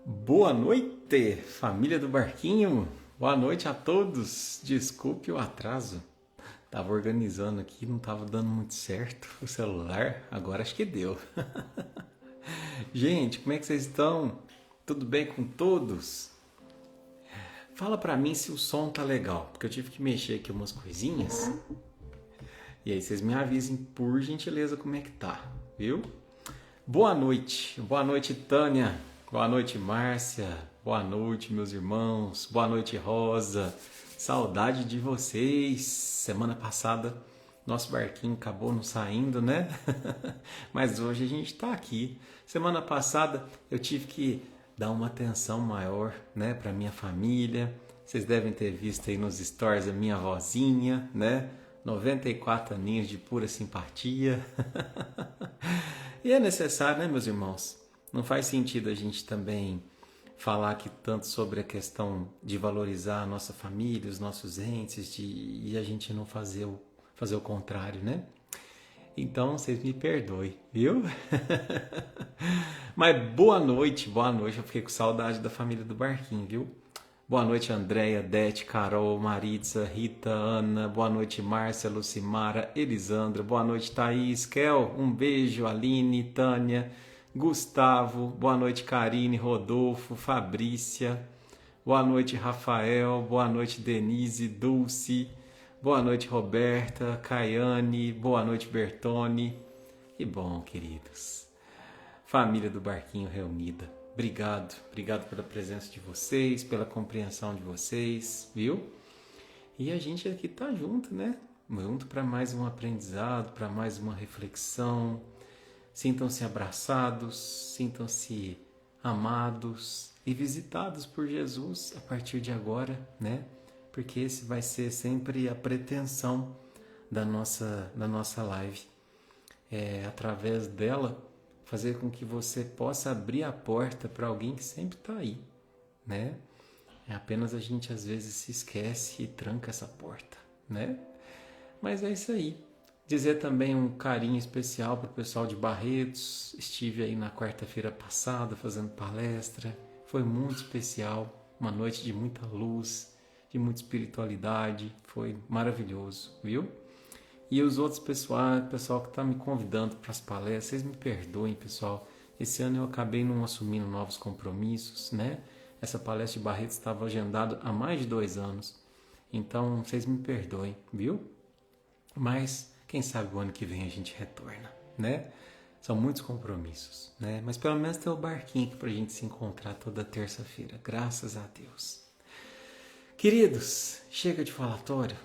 Boa noite, família do Barquinho. Boa noite a todos. Desculpe o atraso. Tava organizando aqui, não tava dando muito certo o celular. Agora acho que deu. Gente, como é que vocês estão? Tudo bem com todos? Fala pra mim se o som tá legal, porque eu tive que mexer aqui umas coisinhas. E aí vocês me avisem por gentileza como é que tá, viu? Boa noite Tânia, boa noite Márcia, boa noite meus irmãos, boa noite Rosa, saudade de vocês. Semana passada nosso barquinho acabou não saindo, né? Mas hoje a gente tá aqui. Semana passada eu tive que dar uma atenção maior, né, para minha família. Vocês devem ter visto aí nos stories a minha vozinha, né? 94 aninhos de pura simpatia. E é necessário, né, meus irmãos? Não faz sentido a gente também falar aqui tanto sobre a questão de valorizar a nossa família, os nossos entes, e a gente não fazer o contrário, né? Então, vocês me perdoem, viu? Mas boa noite. Eu fiquei com saudade da família do Barquinho, viu? Boa noite, Andréia, Dete, Carol, Maritza, Rita, Ana. Boa noite, Márcia, Lucimara, Elisandra. Boa noite, Thaís, Kel. Um beijo, Aline, Tânia, Gustavo. Boa noite, Karine, Rodolfo, Fabrícia. Boa noite, Rafael. Boa noite, Denise, Dulce. Boa noite, Roberta, Caiane. Boa noite, Bertone. Que bom, queridos. Família do Barquinho reunida. Obrigado pela presença de vocês, pela compreensão de vocês, viu? E a gente aqui tá junto, né? Junto para mais um aprendizado, para mais uma reflexão. Sintam-se abraçados, sintam-se amados e visitados por Jesus a partir de agora, né? Porque esse vai ser sempre a pretensão da nossa live. Através dela, fazer com que você possa abrir a porta para alguém que sempre está aí, né? É apenas a gente às vezes se esquece e tranca essa porta, né? Mas é isso aí. Dizer também um carinho especial para o pessoal de Barretos. Estive aí na quarta-feira passada fazendo palestra. Foi muito especial, uma noite de muita luz, de muita espiritualidade. Foi maravilhoso, viu? E os outros pessoal que está me convidando para as palestras, vocês me perdoem, pessoal. Esse ano eu acabei não assumindo novos compromissos, né? Essa palestra de Barretos estava agendada há mais de 2 anos. Então, vocês me perdoem, viu? Mas, quem sabe o ano que vem a gente retorna, né? São muitos compromissos, né? Mas pelo menos tem o barquinho aqui para a gente se encontrar toda terça-feira. Graças a Deus. Queridos, chega de falatório.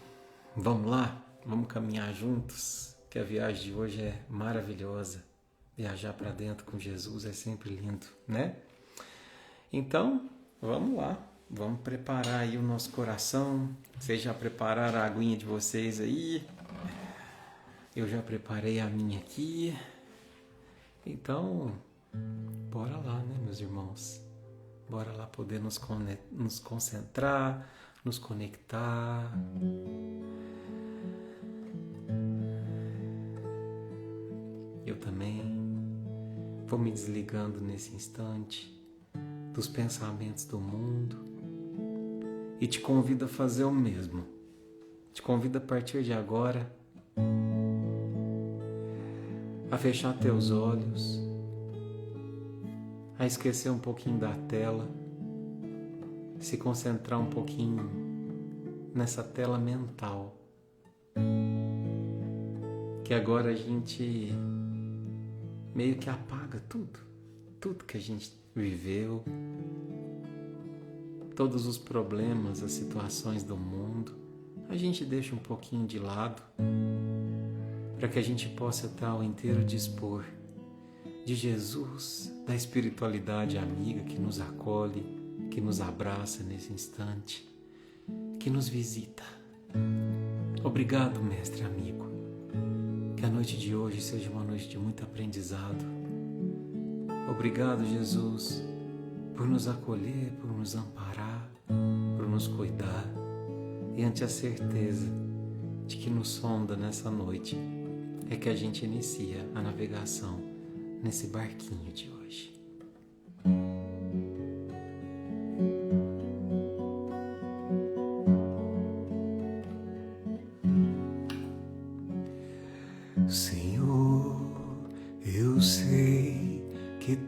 Vamos lá? Vamos caminhar juntos, que a viagem de hoje é maravilhosa. Viajar para dentro com Jesus é sempre lindo, né? Então, vamos lá. Vamos preparar aí o nosso coração. Vocês já prepararam a aguinha de vocês aí? Eu já preparei a minha aqui. Então, bora lá, né, meus irmãos? Bora lá poder nos concentrar, nos conectar. Eu também vou me desligando nesse instante dos pensamentos do mundo e te convido a fazer o mesmo. Te convido a partir de agora a fechar teus olhos, a esquecer um pouquinho da tela, se concentrar um pouquinho nessa tela mental, que agora a gente meio que apaga tudo que a gente viveu, todos os problemas, as situações do mundo, a gente deixa um pouquinho de lado para que a gente possa estar ao inteiro dispor de Jesus, da espiritualidade amiga que nos acolhe, que nos abraça nesse instante, que nos visita. Obrigado, mestre amigo. Que a noite de hoje seja uma noite de muito aprendizado. Obrigado, Jesus, por nos acolher, por nos amparar, por nos cuidar e ante a certeza de que nos sonda nessa noite é que a gente inicia a navegação nesse barquinho de hoje.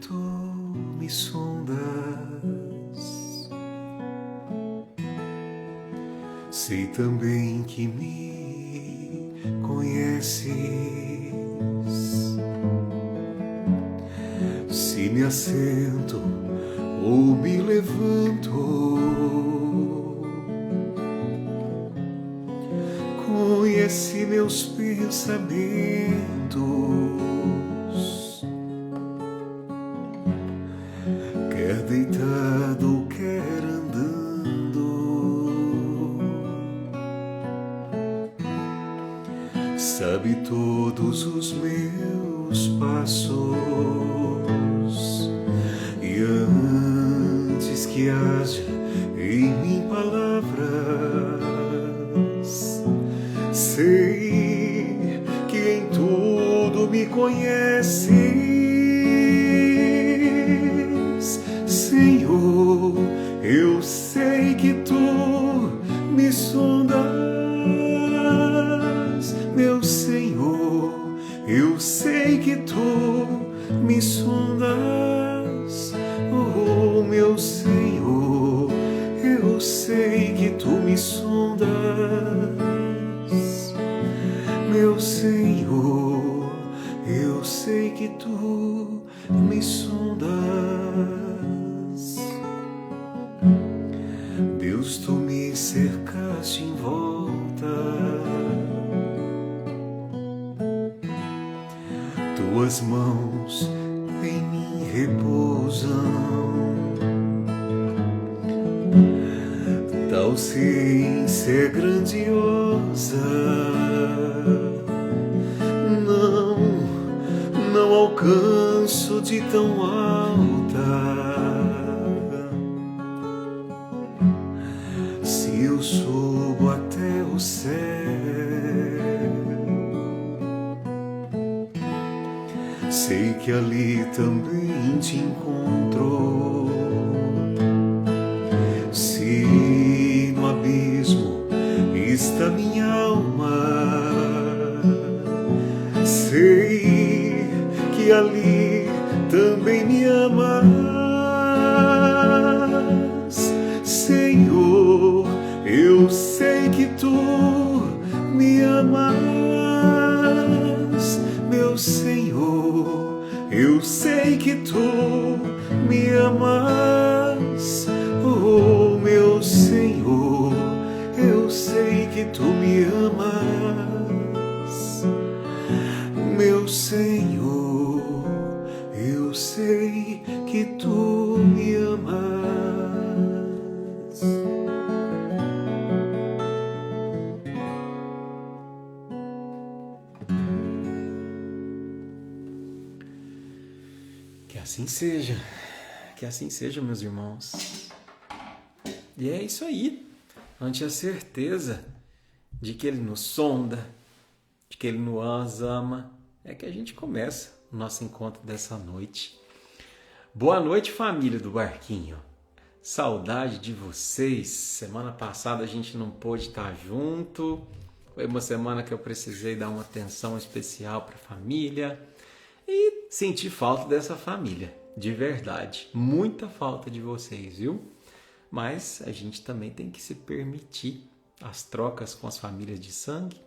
tu me sondas, sei também que me conheces. Se me assento ou me levanto, conhece meus pensamentos. Quer deitado ou quer andando, sabe todos os meus passos. E antes que haja em mim palavras, sei que em tudo me conheces, Senhor. Eu sei que tu me sondas, meu Senhor. Eu sei que tu me sondas, oh meu Senhor. Eu sei que tu me sondas, meu Senhor. Eu sei que tu me sondas. Deus, tu me cercaste em volta, tuas mãos em mim repousam. Tal ciência é grandiosa, não alcanço de tão alta. Se eu subo até o céu, sei que ali também te encontro. Se no abismo está minha alma, sei que ali também me amas, Senhor. Eu sei que tu me amas, meu Senhor. Eu sei que tu me amas, oh meu Senhor. Eu sei que tu me amas, meu Senhor. Eu sei que tu me amas. Que assim seja, meus irmãos. E é isso aí. Ante a certeza de que Ele nos sonda, de que Ele nos ama, é que a gente começa o nosso encontro dessa noite. Boa noite, família do Barquinho. Saudade de vocês. Semana passada a gente não pôde estar junto. Foi uma semana que eu precisei dar uma atenção especial para a família. E senti falta dessa família, de verdade. Muita falta de vocês, viu? Mas a gente também tem que se permitir as trocas com as famílias de sangue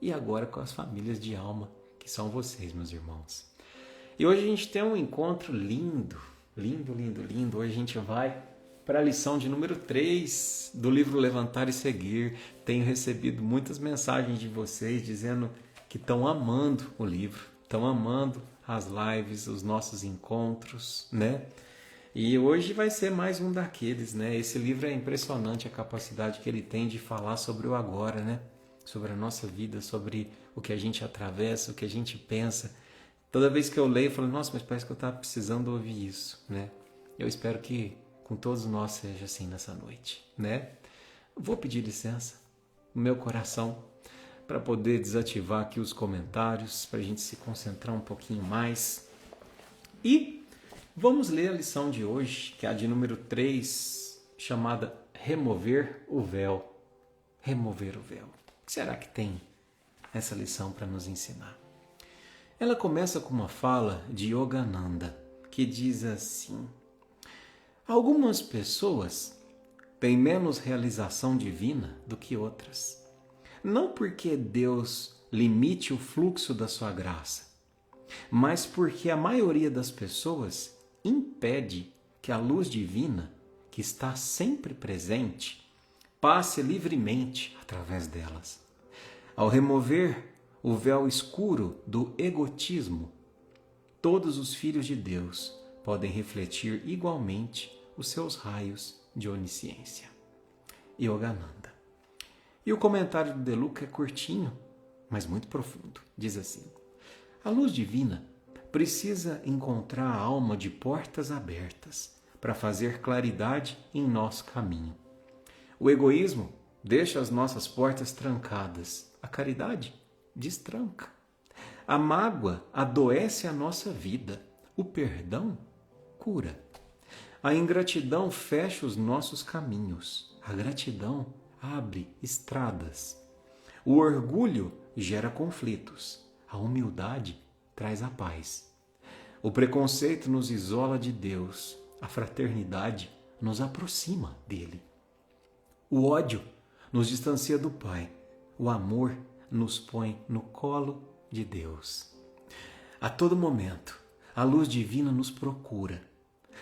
e agora com as famílias de alma, que são vocês, meus irmãos. E hoje a gente tem um encontro lindo, lindo, lindo, lindo. Hoje a gente vai para a lição de número 3 do livro Levantar e Seguir. Tenho recebido muitas mensagens de vocês dizendo que estão amando o livro, estão amando as lives, os nossos encontros, né? E hoje vai ser mais um daqueles, né? Esse livro é impressionante, a capacidade que ele tem de falar sobre o agora, né? Sobre a nossa vida, sobre o que a gente atravessa, o que a gente pensa. Toda vez que eu leio, eu falo, nossa, mas parece que eu estava precisando ouvir isso, né? Eu espero que com todos nós seja assim nessa noite, né? Vou pedir licença no meu coração para poder desativar aqui os comentários, para a gente se concentrar um pouquinho mais. E vamos ler a lição de hoje, que é a de número 3, chamada Remover o Véu. Remover o véu. O que será que tem essa lição para nos ensinar? Ela começa com uma fala de Yogananda, que diz assim: algumas pessoas têm menos realização divina do que outras. Não porque Deus limite o fluxo da sua graça, mas porque a maioria das pessoas impede que a luz divina, que está sempre presente, passe livremente através delas. Ao remover o véu escuro do egotismo, todos os filhos de Deus podem refletir igualmente os seus raios de onisciência. Yogananda. E o comentário do Deluca é curtinho, mas muito profundo. Diz assim: a luz divina precisa encontrar a alma de portas abertas para fazer claridade em nosso caminho. O egoísmo deixa as nossas portas trancadas. A caridade destranca. A mágoa adoece a nossa vida. O perdão cura. A ingratidão fecha os nossos caminhos. A gratidão abre estradas. O orgulho gera conflitos. A humildade traz a paz. O preconceito nos isola de Deus. A fraternidade nos aproxima dele. O ódio nos distancia do Pai. O amor nos põe no colo de Deus. A todo momento, a luz divina nos procura,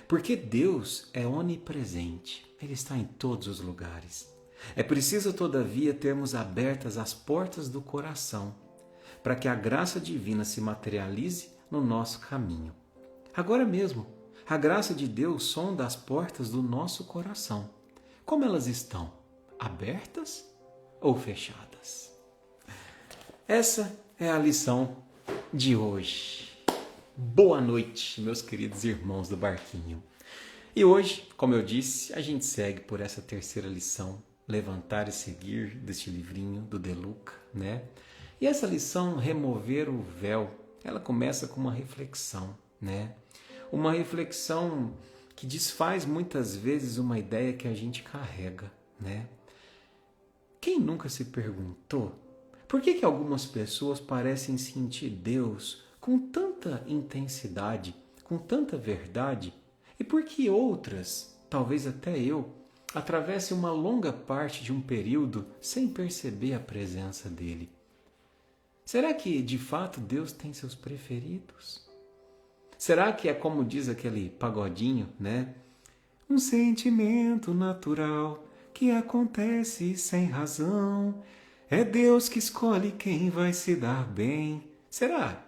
porque Deus é onipresente. Ele está em todos os lugares. É preciso, todavia, termos abertas as portas do coração, para que a graça divina se materialize no nosso caminho. Agora mesmo, a graça de Deus sonda as portas do nosso coração. Como elas estão? Abertas ou fechadas? Essa é a lição de hoje. Boa noite, meus queridos irmãos do barquinho. E hoje, como eu disse, a gente segue por essa terceira lição, Levantar e Seguir, deste livrinho do Deluca, né? E essa lição, Remover o Véu, ela começa com uma reflexão, né? Uma reflexão que desfaz muitas vezes uma ideia que a gente carrega, né? Quem nunca se perguntou por que algumas pessoas parecem sentir Deus com tanta intensidade, com tanta verdade, e por que outras, talvez até eu, atravessem uma longa parte de um período sem perceber a presença dele? Será que de fato Deus tem seus preferidos? Será que é como diz aquele pagodinho, né? Um sentimento natural que acontece sem razão. É Deus que escolhe quem vai se dar bem. Será?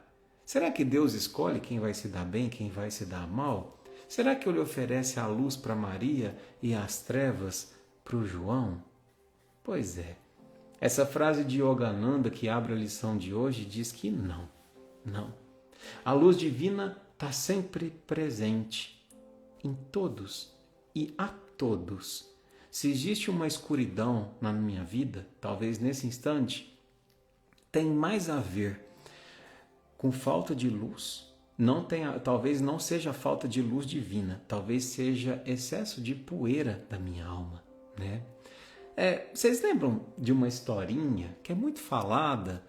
Será que Deus escolhe quem vai se dar bem, quem vai se dar mal? Será que Ele oferece a luz para Maria e as trevas para o João? Pois é. Essa frase de Yogananda que abre a lição de hoje diz que não. A luz divina está sempre presente em todos e a todos. Se existe uma escuridão na minha vida, talvez nesse instante, tem mais a ver com falta de luz. Talvez não seja falta de luz divina, talvez seja excesso de poeira da minha alma, né? Vocês lembram de uma historinha que é muito falada,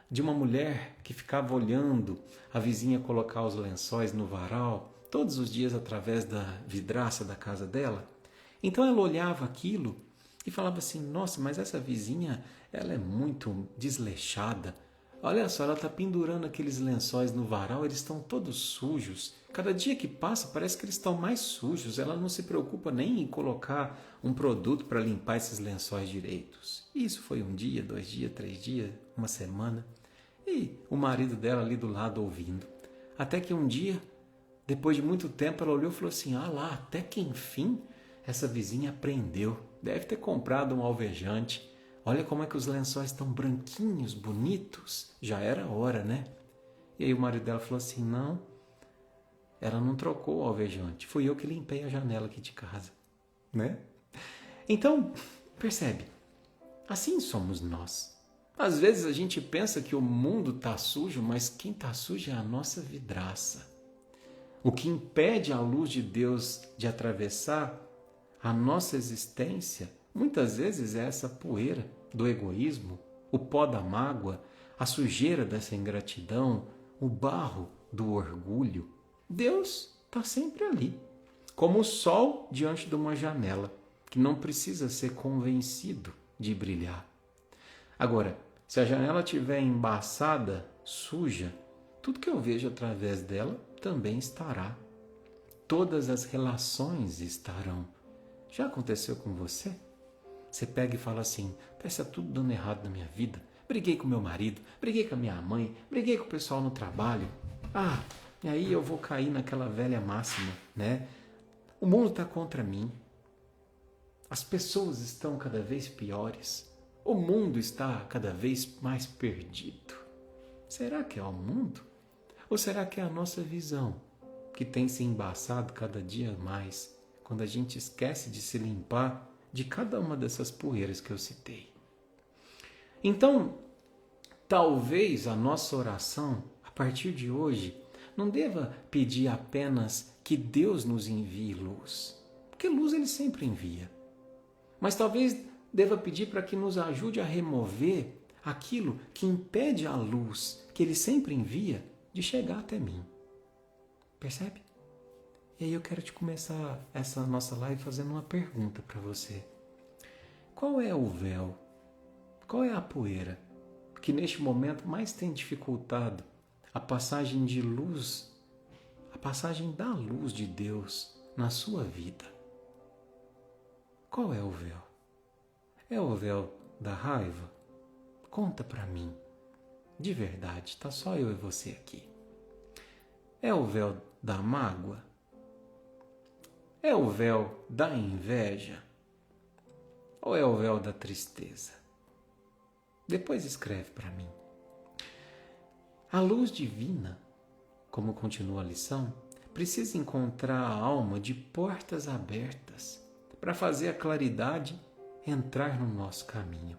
de uma mulher que ficava olhando a vizinha colocar os lençóis no varal todos os dias através da vidraça da casa dela? Então ela olhava aquilo e falava assim: nossa, mas essa vizinha, ela é muito desleixada. Olha só, ela está pendurando aqueles lençóis no varal, eles estão todos sujos. Cada dia que passa parece que eles estão mais sujos. Ela não se preocupa nem em colocar um produto para limpar esses lençóis direitos. E isso foi um dia, 2 dias, 3 dias, uma semana. E o marido dela ali do lado ouvindo. Até que um dia, depois de muito tempo, ela olhou e falou assim: ah lá, até que enfim essa vizinha aprendeu. Deve ter comprado um alvejante. Olha como é que os lençóis estão branquinhos, bonitos. Já era hora, né? E aí o marido dela falou assim: não, ela não trocou o alvejante. Fui eu que limpei a janela aqui de casa, né? Então, percebe? Assim somos nós. Às vezes a gente pensa que o mundo está sujo, mas quem está sujo é a nossa vidraça. O que impede a luz de Deus de atravessar a nossa existência, muitas vezes, é essa poeira do egoísmo, o pó da mágoa, a sujeira dessa ingratidão, o barro do orgulho. Deus está sempre ali, como o sol diante de uma janela, que não precisa ser convencido de brilhar. Agora, se a janela estiver embaçada, suja, tudo que eu vejo através dela também estará. Todas as relações estarão. Já aconteceu com você? Você pega e fala assim, parece tudo dando errado na minha vida. Briguei com meu marido, briguei com a minha mãe, briguei com o pessoal no trabalho. E aí eu vou cair naquela velha máxima, né? O mundo está contra mim. As pessoas estão cada vez piores. O mundo está cada vez mais perdido. Será que é o mundo? Ou será que é a nossa visão, que tem se embaçado cada dia mais, quando a gente esquece de se limpar de cada uma dessas poeiras que eu citei? Então, talvez a nossa oração, a partir de hoje, não deva pedir apenas que Deus nos envie luz, porque luz Ele sempre envia. Mas talvez deva pedir para que nos ajude a remover aquilo que impede a luz que Ele sempre envia de chegar até mim. Percebe? E aí eu quero te começar essa nossa live fazendo uma pergunta para você. Qual é o véu? Qual é a poeira que neste momento mais tem dificultado a passagem de luz, a passagem da luz de Deus na sua vida? Qual é o véu? É o véu da raiva? Conta para mim. De verdade, tá só eu e você aqui. É o véu da mágoa? É o véu da inveja? Ou é o véu da tristeza? Depois escreve para mim. A luz divina, como continua a lição, precisa encontrar a alma de portas abertas para fazer a claridade entrar no nosso caminho.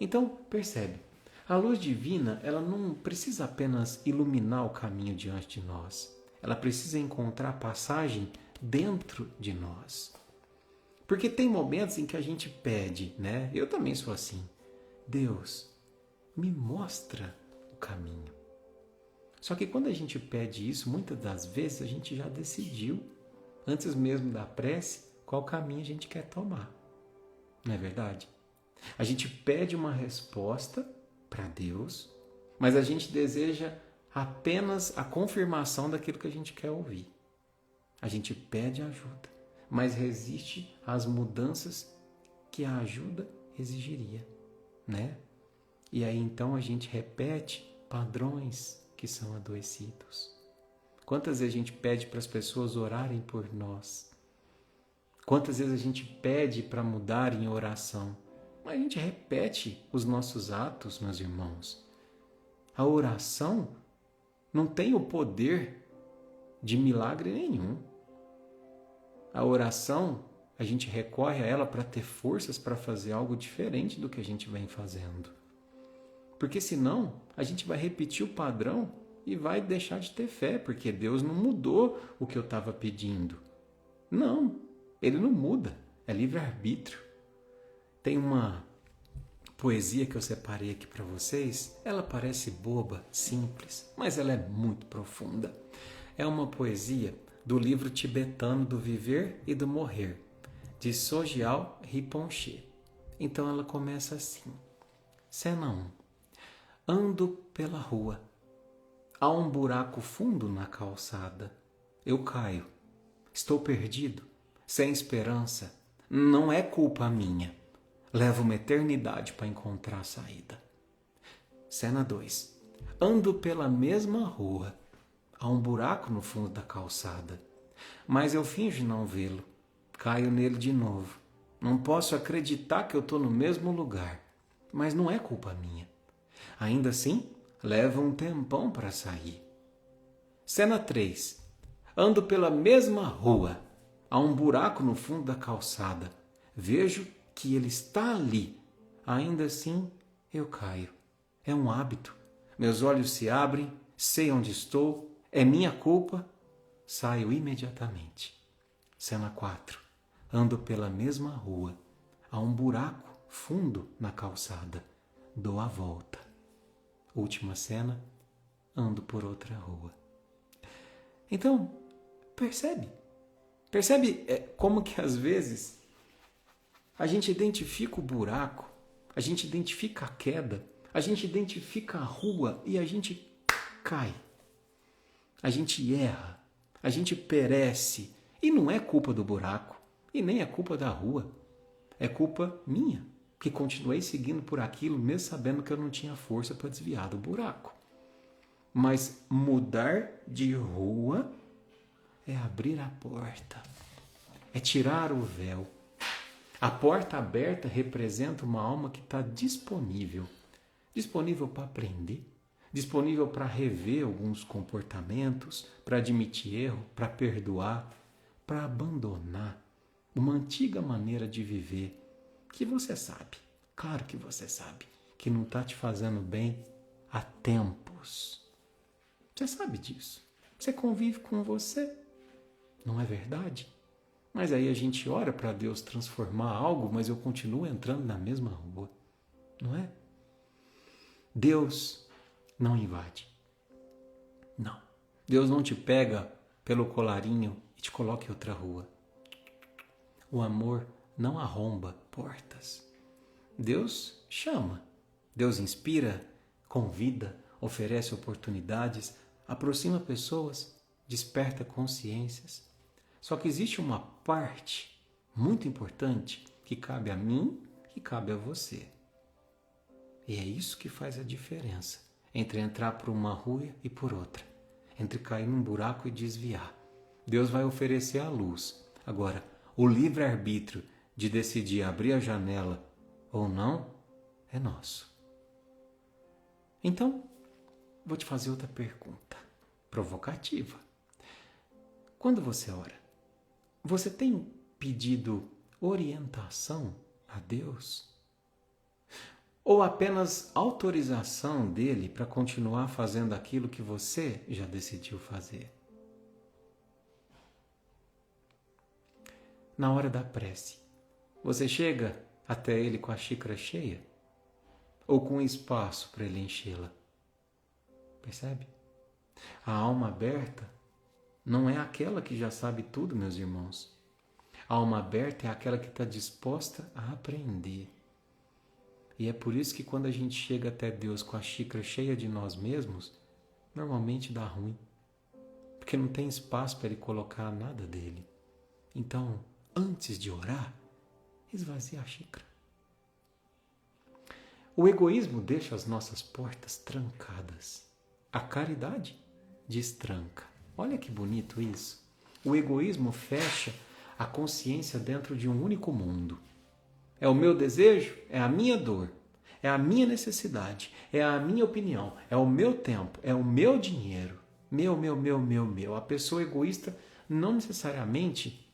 Então, percebe, a luz divina, ela não precisa apenas iluminar o caminho diante de nós. Ela precisa encontrar passagem dentro de nós. Porque tem momentos em que a gente pede, né? Eu também sou assim. Deus, me mostra o caminho. Só que quando a gente pede isso, muitas das vezes a gente já decidiu, antes mesmo da prece, qual caminho a gente quer tomar. Não é verdade? A gente pede uma resposta para Deus, mas a gente deseja apenas a confirmação daquilo que a gente quer ouvir. A gente pede ajuda, mas resiste às mudanças que a ajuda exigiria, né? E aí então a gente repete padrões que são adoecidos. Quantas vezes a gente pede para as pessoas orarem por nós? Quantas vezes a gente pede para mudar em oração? Mas a gente repete os nossos atos, meus irmãos. A oração não tem o poder de milagre nenhum. A oração, a gente recorre a ela para ter forças para fazer algo diferente do que a gente vem fazendo. Porque senão, a gente vai repetir o padrão e vai deixar de ter fé, porque Deus não mudou o que eu estava pedindo. Não, Ele não muda, é livre-arbítrio. Tem uma poesia que eu separei aqui para vocês, ela parece boba, simples, mas ela é muito profunda. É uma poesia do livro tibetano do Viver e do Morrer, de Sogyal Rinpoche. Então ela começa assim. Cena 1. Ando pela rua. Há um buraco fundo na calçada. Eu caio. Estou perdido, sem esperança. Não é culpa minha. Levo uma eternidade para encontrar a saída. Cena 2. Ando pela mesma rua. Há um buraco no fundo da calçada. Mas eu finjo não vê-lo. Caio nele de novo. Não posso acreditar que eu estou no mesmo lugar. Mas não é culpa minha. Ainda assim, leva um tempão para sair. Cena 3. Ando pela mesma rua. Há um buraco no fundo da calçada. Vejo que ele está ali. Ainda assim, eu caio. É um hábito. Meus olhos se abrem, sei onde estou, é minha culpa, saio imediatamente. Cena 4. Ando pela mesma rua. Há um buraco fundo na calçada. Dou a volta. Última cena, ando por outra rua. Então, Percebe? Percebe como que às vezes a gente identifica o buraco, a gente identifica a queda, a gente identifica a rua e a gente cai. A gente erra, a gente perece. E não é culpa do buraco e nem é culpa da rua. É culpa minha, que continuei seguindo por aquilo mesmo sabendo que eu não tinha força para desviar do buraco. Mas mudar de rua é abrir a porta, é tirar o véu. A porta aberta representa uma alma que está disponível para aprender, disponível para rever alguns comportamentos, para admitir erro, para perdoar, para abandonar uma antiga maneira de viver que você sabe, claro que você sabe, que não está te fazendo bem há tempos. Você sabe disso. Você convive com você. Não é verdade? Mas aí a gente ora para Deus transformar algo, mas eu continuo entrando na mesma rua. Não é? Deus não invade. Não. Deus não te pega pelo colarinho e te coloca em outra rua. O amor não arromba portas. Deus chama. Deus inspira, convida, oferece oportunidades, aproxima pessoas, desperta consciências. Só que existe uma parte muito importante que cabe a mim e cabe a você. E é isso que faz a diferença entre entrar por uma rua e por outra, entre cair num buraco e desviar. Deus vai oferecer a luz. Agora, o livre-arbítrio de decidir abrir a janela ou não é nosso. Então, vou te fazer outra pergunta, provocativa. Quando você ora, você tem pedido orientação a Deus? Ou apenas autorização dele para continuar fazendo aquilo que você já decidiu fazer? Na hora da prece, você chega até ele com a xícara cheia? Ou com espaço para ele enchê-la? Percebe? A alma aberta não é aquela que já sabe tudo, meus irmãos. A alma aberta é aquela que está disposta a aprender. E é por isso que quando a gente chega até Deus com a xícara cheia de nós mesmos, normalmente dá ruim. Porque não tem espaço para ele colocar nada dele. Então, antes de orar, esvazia a xícara. O egoísmo deixa as nossas portas trancadas. A caridade destranca. Olha que bonito isso. O egoísmo fecha a consciência dentro de um único mundo. É o meu desejo, é a minha dor, é a minha necessidade, é a minha opinião, é o meu tempo, é o meu dinheiro. Meu. A pessoa egoísta não necessariamente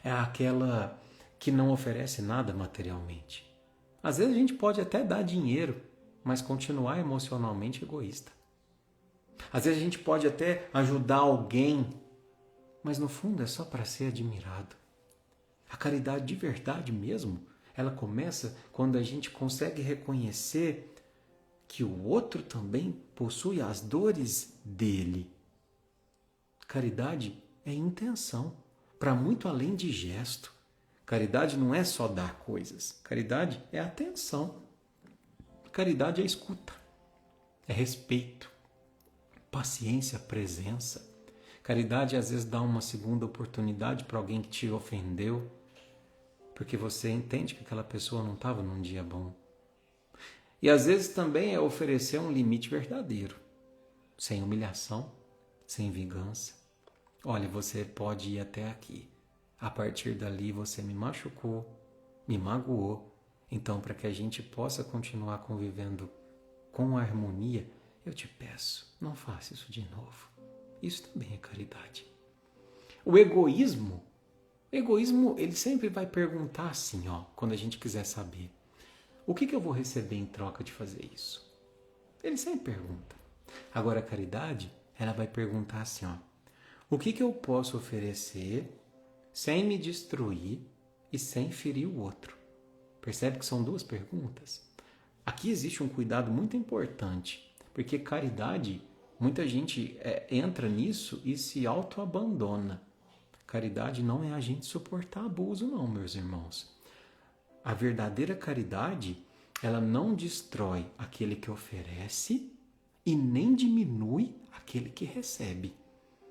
é aquela que não oferece nada materialmente. Às vezes a gente pode até dar dinheiro, mas continuar emocionalmente egoísta. Às vezes a gente pode até ajudar alguém, mas no fundo é só para ser admirado. A caridade de verdade mesmo, ela começa quando a gente consegue reconhecer que o outro também possui as dores dele. Caridade é intenção, para muito além de gesto. Caridade não é só dar coisas. Caridade é atenção. Caridade é escuta, é respeito, paciência, presença. Caridade às vezes dá uma segunda oportunidade para alguém que te ofendeu, porque você entende que aquela pessoa não estava num dia bom. E às vezes também é oferecer um limite verdadeiro, sem humilhação, sem vingança. Olha, você pode ir até aqui. A partir dali você me machucou, me magoou. Então, para que a gente possa continuar convivendo com harmonia, eu te peço, não faça isso de novo. Isso também é caridade. O egoísmo, ele sempre vai perguntar assim, quando a gente quiser saber, o que eu vou receber em troca de fazer isso? Ele sempre pergunta. Agora a caridade, ela vai perguntar assim, o que eu posso oferecer sem me destruir e sem ferir o outro? Percebe que são duas perguntas? Aqui existe um cuidado muito importante, porque caridade Muita gente entra nisso e se autoabandona. Caridade não é a gente suportar abuso, não, meus irmãos. A verdadeira caridade, ela não destrói aquele que oferece e nem diminui aquele que recebe.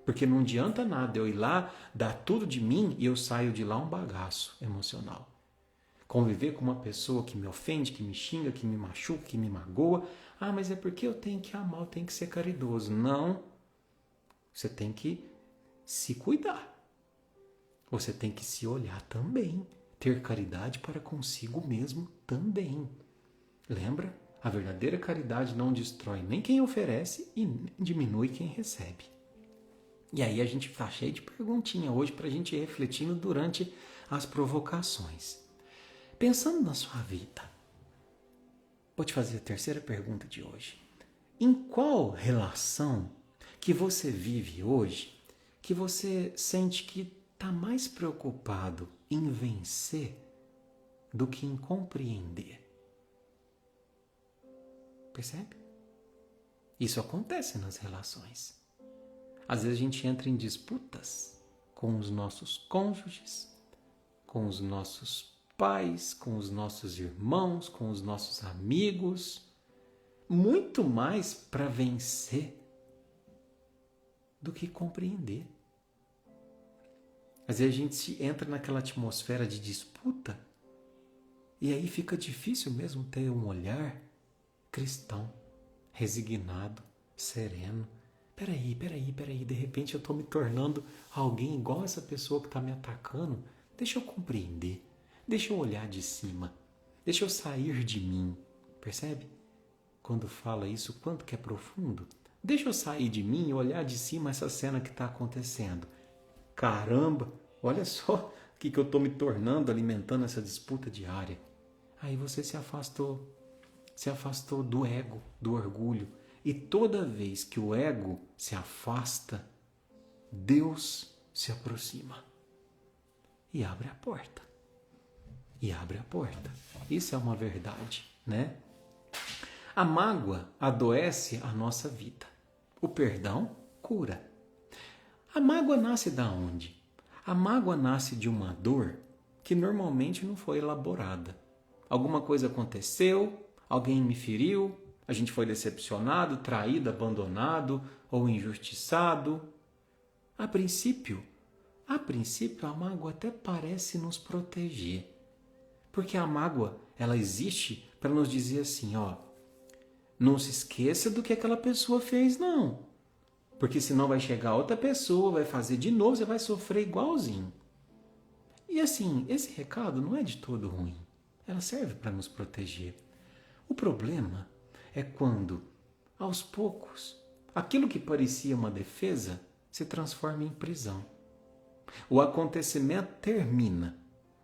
Porque não adianta nada eu ir lá, dar tudo de mim e eu saio de lá um bagaço emocional. Conviver com uma pessoa que me ofende, que me xinga, que me machuca, que me magoa. Ah, mas é porque eu tenho que amar, eu tenho que ser caridoso. Não. Você tem que se cuidar. Você tem que se olhar também. Ter caridade para consigo mesmo também. Lembra? A verdadeira caridade não destrói nem quem oferece e nem diminui quem recebe. E aí a gente está cheio de perguntinha hoje para a gente ir refletindo durante as provocações. Pensando na sua vida, vou te fazer a terceira pergunta de hoje. Em qual relação que você vive hoje que você sente que está mais preocupado em vencer do que em compreender? Percebe? Isso acontece nas relações. Às vezes a gente entra em disputas com os nossos cônjuges, com os nossos pais, com os nossos irmãos, com os nossos amigos, muito mais para vencer do que compreender. Às vezes a gente entra naquela atmosfera de disputa e aí fica difícil mesmo ter um olhar cristão, resignado, sereno. Peraí, de repente eu estou me tornando alguém igual essa pessoa que está me atacando. Deixa eu compreender, deixa eu olhar de cima, deixa eu sair de mim. Percebe? Quando fala isso, quanto que é profundo? Deixa eu sair de mim e olhar de cima essa cena que está acontecendo. Caramba, olha só o que eu estou me tornando alimentando essa disputa diária. Aí você se afastou do ego, do orgulho. E toda vez que o ego se afasta, Deus se aproxima e abre a porta. Isso é uma verdade, né? A mágoa adoece a nossa vida. O perdão cura. A mágoa nasce da onde? A mágoa nasce de uma dor que normalmente não foi elaborada. Alguma coisa aconteceu, alguém me feriu, a gente foi decepcionado, traído, abandonado ou injustiçado. A princípio, a mágoa até parece nos proteger. Porque a mágoa, ela existe para nos dizer assim, ó, não se esqueça do que aquela pessoa fez, não. Porque senão vai chegar outra pessoa, vai fazer de novo, você vai sofrer igualzinho. E assim, esse recado não é de todo ruim. Ela serve para nos proteger. O problema é quando, aos poucos, aquilo que parecia uma defesa se transforma em prisão. O acontecimento termina,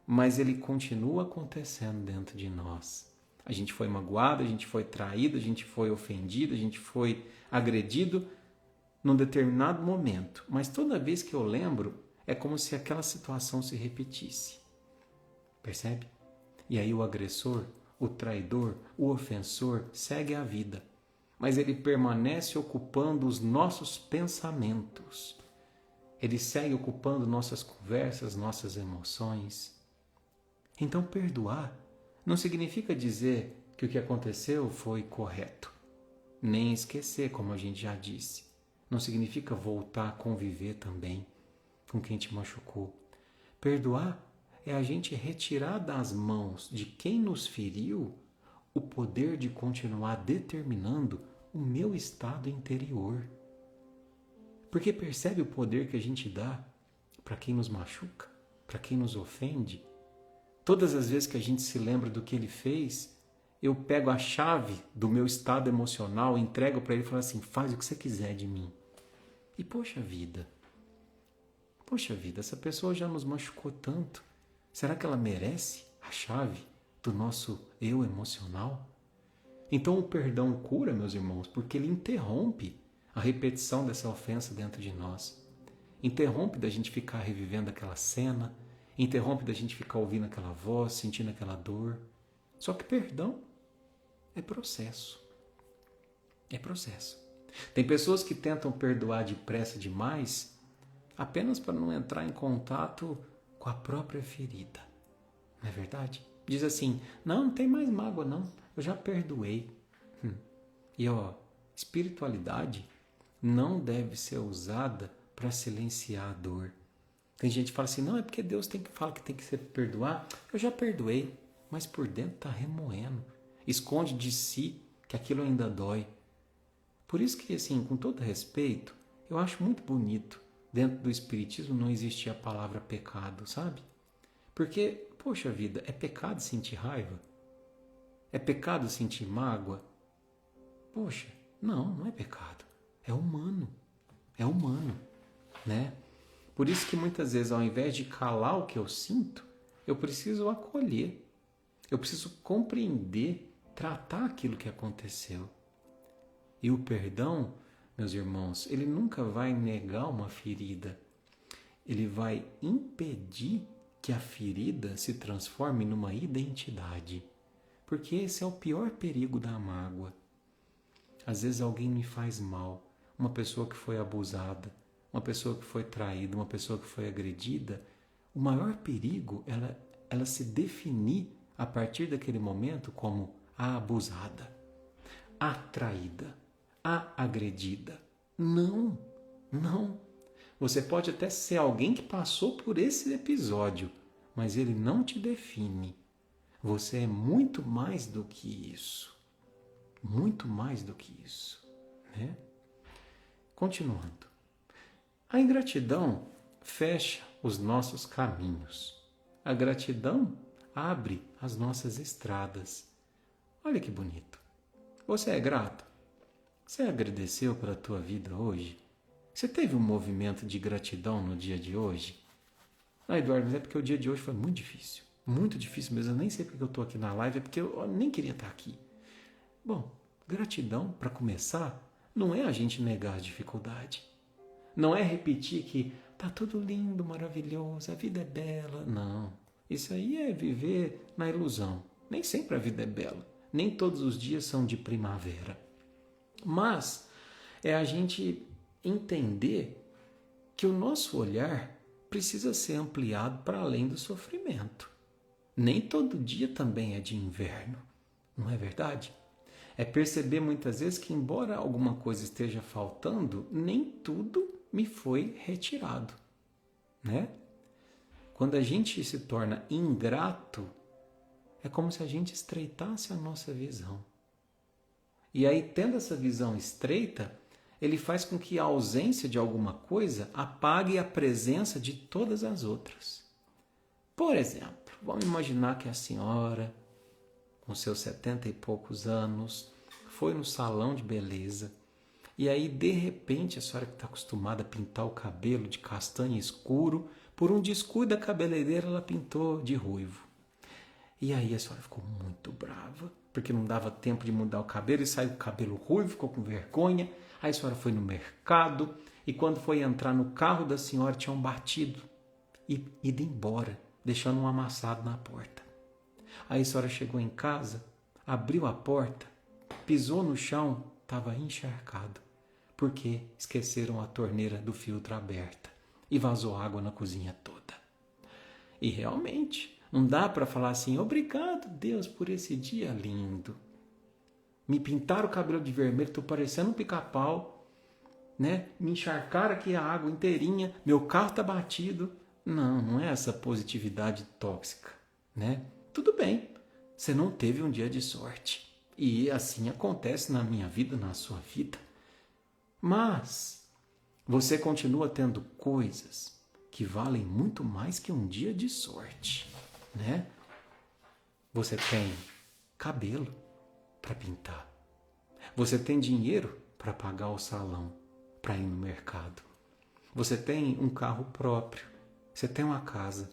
mas ele continua acontecendo dentro de nós. A gente foi magoado, a gente foi traído, a gente foi ofendido, a gente foi agredido num determinado momento. Mas toda vez que eu lembro, é como se aquela situação se repetisse. Percebe? E aí o agressor, o traidor, o ofensor segue a vida. Mas ele permanece ocupando os nossos pensamentos. Ele segue ocupando nossas conversas, nossas emoções. Então perdoar não significa dizer que o que aconteceu foi correto. Nem esquecer, como a gente já disse. Não significa voltar a conviver também com quem te machucou. Perdoar é a gente retirar das mãos de quem nos feriu o poder de continuar determinando o meu estado interior. Porque percebe o poder que a gente dá para quem nos machuca, para quem nos ofende? Todas as vezes que a gente se lembra do que ele fez, eu pego a chave do meu estado emocional, entrego para ele e falo assim, faz o que você quiser de mim. E poxa vida, essa pessoa já nos machucou tanto. Será que ela merece a chave do nosso eu emocional? Então o perdão cura, meus irmãos, porque ele interrompe a repetição dessa ofensa dentro de nós. Interrompe da gente ficar revivendo aquela cena, interrompe da gente ficar ouvindo aquela voz, sentindo aquela dor. Só que perdão é processo. É processo. Tem pessoas que tentam perdoar depressa demais apenas para não entrar em contato com a própria ferida. Não é verdade? Diz assim, não tem mais mágoa não, eu já perdoei. E espiritualidade não deve ser usada para silenciar a dor. Tem gente que fala assim, não, é porque Deus fala que tem que se perdoar. Eu já perdoei, mas por dentro está remoendo. Esconde de si que aquilo ainda dói. Por isso que, assim, com todo respeito, eu acho muito bonito. Dentro do Espiritismo não existia a palavra pecado, sabe? Porque, poxa vida, é pecado sentir raiva? É pecado sentir mágoa? Poxa, não é pecado. É humano. É humano, né? Por isso que muitas vezes, ao invés de calar o que eu sinto, eu preciso acolher. Eu preciso compreender, tratar aquilo que aconteceu. E o perdão, meus irmãos, ele nunca vai negar uma ferida. Ele vai impedir que a ferida se transforme numa identidade. Porque esse é o pior perigo da mágoa. Às vezes alguém me faz mal, uma pessoa que foi abusada, uma pessoa que foi traída, uma pessoa que foi agredida. O maior perigo é ela se definir a partir daquele momento como a abusada, a traída, a agredida. Não. Você pode até ser alguém que passou por esse episódio, mas ele não te define. Você é muito mais do que isso. Muito mais do que isso, né? Continuando. A ingratidão fecha os nossos caminhos. A gratidão abre as nossas estradas. Olha que bonito. Você é grato? Você agradeceu pela tua vida hoje? Você teve um movimento de gratidão no dia de hoje? Ah, Eduardo, mas é porque o dia de hoje foi muito difícil. Muito difícil mesmo. Eu nem sei porque eu estou aqui na live, é porque eu nem queria estar aqui. Bom, gratidão, para começar, não é a gente negar a dificuldade. Não é repetir que tá tudo lindo, maravilhoso, a vida é bela. Não, isso aí é viver na ilusão. Nem sempre a vida é bela. Nem todos os dias são de primavera. Mas é a gente entender que o nosso olhar precisa ser ampliado para além do sofrimento. Nem todo dia também é de inverno, não é verdade? É perceber muitas vezes que, embora alguma coisa esteja faltando, nem tudo me foi retirado, né? Quando a gente se torna ingrato, é como se a gente estreitasse a nossa visão. E aí, tendo essa visão estreita, ele faz com que a ausência de alguma coisa apague a presença de todas as outras. Por exemplo, vamos imaginar que a senhora, com seus 70 e poucos anos, foi no salão de beleza e aí, de repente, a senhora que está acostumada a pintar o cabelo de castanho escuro, por um descuido da cabeleireira, ela pintou de ruivo. E aí a senhora ficou muito brava, porque não dava tempo de mudar o cabelo e saiu com o cabelo ruivo, ficou com vergonha. Aí a senhora foi no mercado e quando foi entrar no carro da senhora, tinham batido e ido embora, deixando um amassado na porta. Aí a senhora chegou em casa, abriu a porta, pisou no chão, estava encharcado, porque esqueceram a torneira do filtro aberta e vazou água na cozinha toda. E realmente, não dá para falar assim, obrigado Deus por esse dia lindo. Me pintaram o cabelo de vermelho, estou parecendo um pica-pau, né? Me encharcaram aqui a água inteirinha, meu carro está batido. Não é essa positividade tóxica, né? Tudo bem, você não teve um dia de sorte. E assim acontece na minha vida, na sua vida. Mas você continua tendo coisas que valem muito mais que um dia de sorte, né? Você tem cabelo para pintar. Você tem dinheiro para pagar o salão, para ir no mercado. Você tem um carro próprio. Você tem uma casa.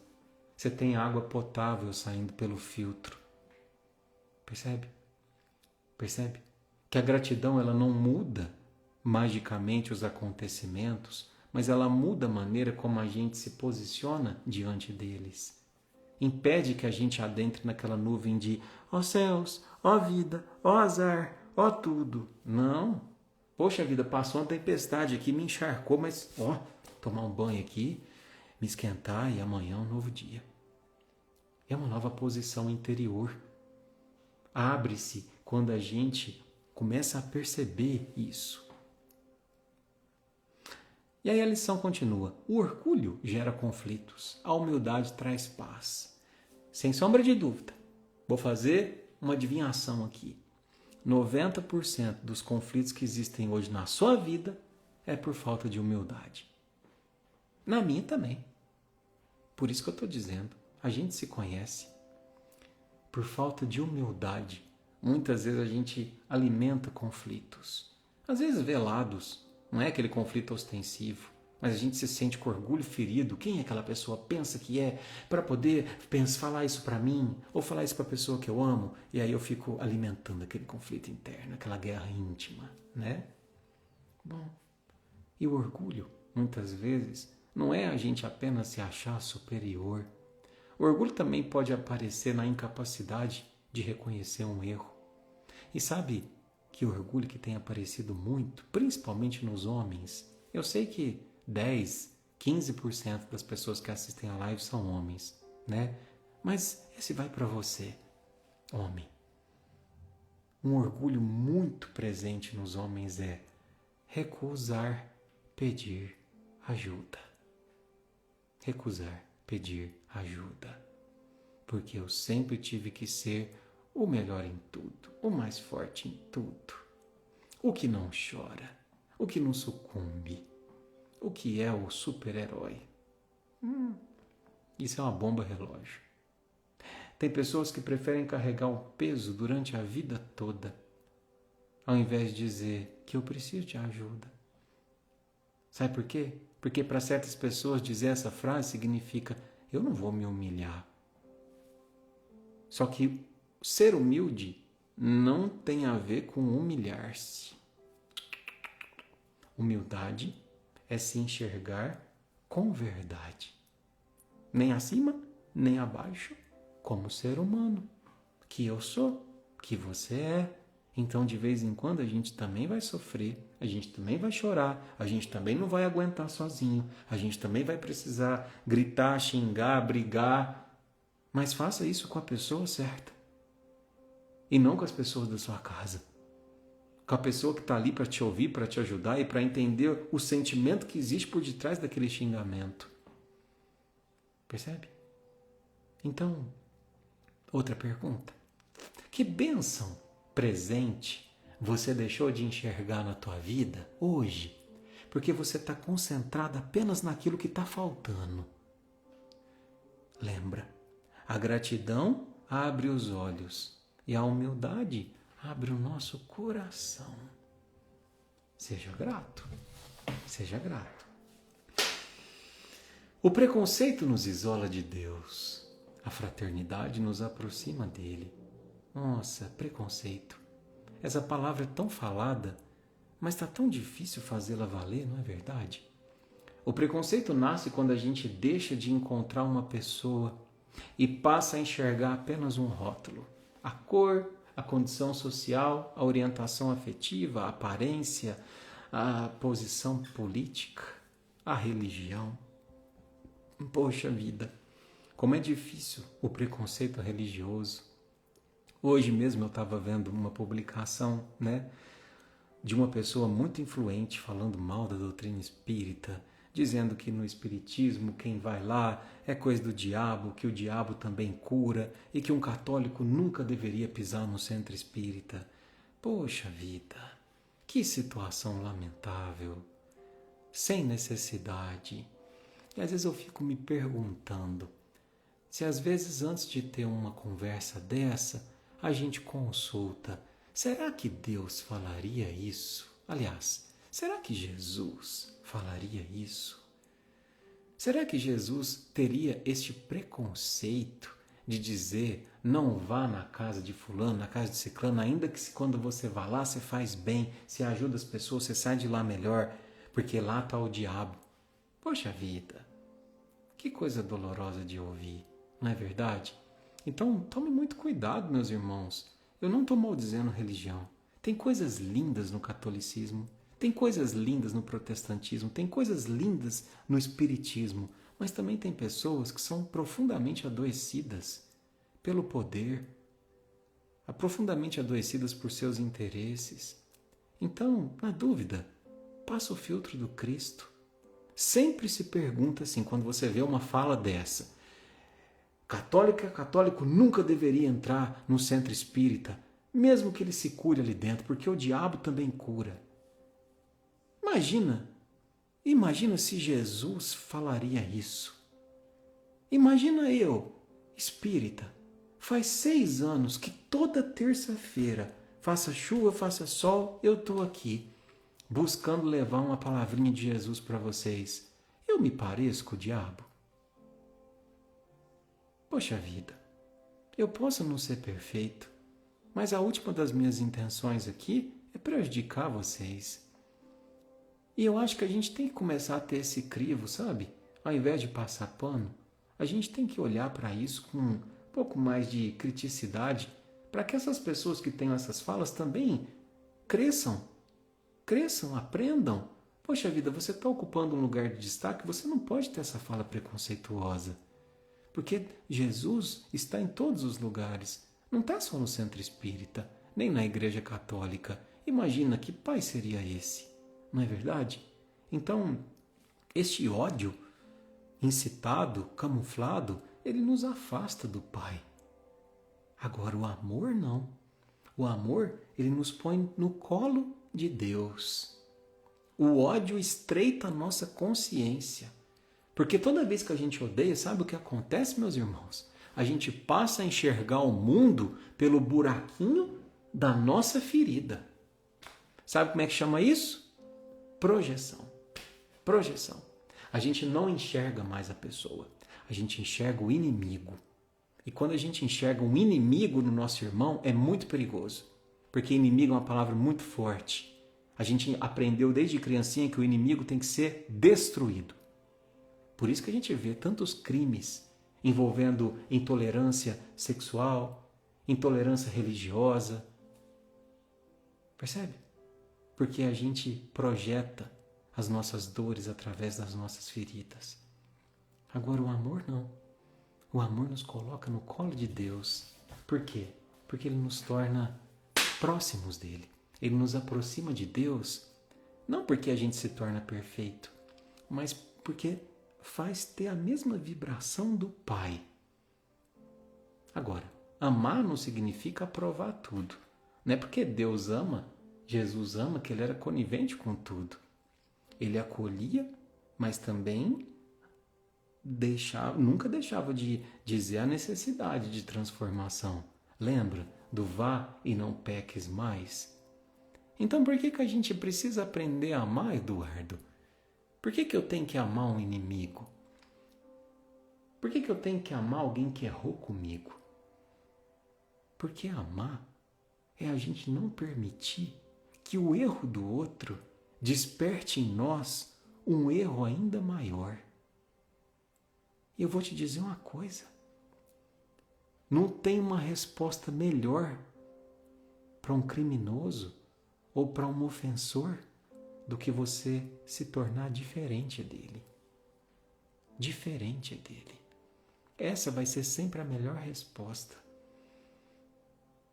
Você tem água potável saindo pelo filtro. Percebe? Percebe? Que a gratidão ela não muda magicamente os acontecimentos, mas ela muda a maneira como a gente se posiciona diante deles. Impede que a gente adentre naquela nuvem de ó céus, ó vida, ó azar, ó tudo. Não. Poxa vida, passou uma tempestade aqui, me encharcou, mas tomar um banho aqui, me esquentar e amanhã é um novo dia. É uma nova posição interior. Abre-se quando a gente começa a perceber isso. E aí a lição continua. O orgulho gera conflitos, a humildade traz paz. Sem sombra de dúvida, vou fazer uma adivinhação aqui. 90% dos conflitos que existem hoje na sua vida é por falta de humildade. Na minha também. Por isso que eu estou dizendo, a gente se conhece. Por falta de humildade, muitas vezes a gente alimenta conflitos. Às vezes velados, não é aquele conflito ostensivo, mas a gente se sente com orgulho ferido. Quem é aquela pessoa? Pensa que é para poder falar isso para mim ou falar isso para a pessoa que eu amo. E aí eu fico alimentando aquele conflito interno, aquela guerra íntima, né? Bom, e o orgulho, muitas vezes, não é a gente apenas se achar superior. O orgulho também pode aparecer na incapacidade de reconhecer um erro. E sabe que orgulho que tem aparecido muito, principalmente nos homens, eu sei que 10, 15% das pessoas que assistem a live são homens, né? Mas esse vai para você, homem. Um orgulho muito presente nos homens é recusar pedir ajuda. Recusar pedir ajuda. Porque eu sempre tive que ser o melhor em tudo, o mais forte em tudo, o que não chora, o que não sucumbe, o que é o super-herói. Isso é uma bomba relógio. Tem pessoas que preferem carregar o peso durante a vida toda, ao invés de dizer que eu preciso de ajuda. Sabe por quê? Porque para certas pessoas dizer essa frase significa eu não vou me humilhar. Só que ser humilde não tem a ver com humilhar-se. Humildade é se enxergar com verdade. Nem acima, nem abaixo, como ser humano. Que eu sou, que você é. Então, de vez em quando, a gente também vai sofrer, a gente também vai chorar, a gente também não vai aguentar sozinho, a gente também vai precisar gritar, xingar, brigar. Mas faça isso com a pessoa certa. E não com as pessoas da sua casa. Com a pessoa que está ali para te ouvir, para te ajudar e para entender o sentimento que existe por detrás daquele xingamento. Percebe? Então, outra pergunta. Que bênção presente você deixou de enxergar na tua vida hoje, porque você está concentrado apenas naquilo que está faltando. Lembra, a gratidão abre os olhos e a humildade abre o nosso coração. Seja grato, seja grato. O preconceito nos isola de Deus, a fraternidade nos aproxima dele. Nossa, preconceito. Essa palavra é tão falada, mas está tão difícil fazê-la valer, não é verdade? O preconceito nasce quando a gente deixa de encontrar uma pessoa e passa a enxergar apenas um rótulo. A cor, a condição social, a orientação afetiva, a aparência, a posição política, a religião. Poxa vida, como é difícil o preconceito religioso. Hoje mesmo eu estava vendo uma publicação, de uma pessoa muito influente falando mal da doutrina espírita, dizendo que no espiritismo quem vai lá é coisa do diabo, que o diabo também cura e que um católico nunca deveria pisar no centro espírita. Poxa vida, que situação lamentável, sem necessidade. E às vezes eu fico me perguntando se às vezes antes de ter uma conversa dessa, a gente consulta, será que Deus falaria isso? Aliás, será que Jesus falaria isso? Será que Jesus teria este preconceito de dizer não vá na casa de fulano, na casa de ciclano, ainda que quando você vá lá você faz bem, você ajuda as pessoas, você sai de lá melhor, porque lá está o diabo. Poxa vida, que coisa dolorosa de ouvir, não é verdade? Então, tome muito cuidado, meus irmãos. Eu não estou maldizendo religião. Tem coisas lindas no catolicismo. Tem coisas lindas no protestantismo, tem coisas lindas no espiritismo, mas também tem pessoas que são profundamente adoecidas pelo poder, profundamente adoecidas por seus interesses. Então, na dúvida, passa o filtro do Cristo. Sempre se pergunta assim, quando você vê uma fala dessa: católico nunca deveria entrar no centro espírita, mesmo que ele se cure ali dentro, porque o diabo também cura. Imagina se Jesus falaria isso. Imagina eu, espírita, faz 6 anos que toda terça-feira, faça chuva, faça sol, eu estou aqui, buscando levar uma palavrinha de Jesus para vocês. Eu me pareço com o diabo? Poxa vida, eu posso não ser perfeito, mas a última das minhas intenções aqui é prejudicar vocês. E eu acho que a gente tem que começar a ter esse crivo, sabe? Ao invés de passar pano, a gente tem que olhar para isso com um pouco mais de criticidade, para que essas pessoas que têm essas falas também cresçam, aprendam. Poxa vida, você está ocupando um lugar de destaque, você não pode ter essa fala preconceituosa. Porque Jesus está em todos os lugares, não está só no centro espírita, nem na igreja católica. Imagina que pai seria esse, não é verdade? Então, este ódio incitado, camuflado, ele nos afasta do Pai. Agora, o amor não. O amor, ele nos põe no colo de Deus. O ódio estreita a nossa consciência. Porque toda vez que a gente odeia, sabe o que acontece, meus irmãos? A gente passa a enxergar o mundo pelo buraquinho da nossa ferida. Sabe como é que chama isso? Projeção. A gente não enxerga mais a pessoa. A gente enxerga o inimigo. E quando a gente enxerga um inimigo no nosso irmão, é muito perigoso. Porque inimigo é uma palavra muito forte. A gente aprendeu desde criancinha que o inimigo tem que ser destruído. Por isso que a gente vê tantos crimes envolvendo intolerância sexual, intolerância religiosa. Percebe? Porque a gente projeta as nossas dores através das nossas feridas. Agora o amor não. O amor nos coloca no colo de Deus. Por quê? Porque ele nos torna próximos dele. Ele nos aproxima de Deus, não porque a gente se torna perfeito, mas porque faz ter a mesma vibração do Pai. Agora, amar não significa aprovar tudo. Não é porque Deus ama, Jesus ama, que ele era conivente com tudo. Ele acolhia, mas também nunca deixava de dizer a necessidade de transformação. Lembra do vá e não peques mais? Então por que a gente precisa aprender a amar, Eduardo? Por que eu tenho que amar um inimigo? Por que eu tenho que amar alguém que errou comigo? Porque amar é a gente não permitir que o erro do outro desperte em nós um erro ainda maior. E eu vou te dizer uma coisa. Não tem uma resposta melhor para um criminoso ou para um ofensor do que você se tornar diferente dele. Diferente dele. Essa vai ser sempre a melhor resposta.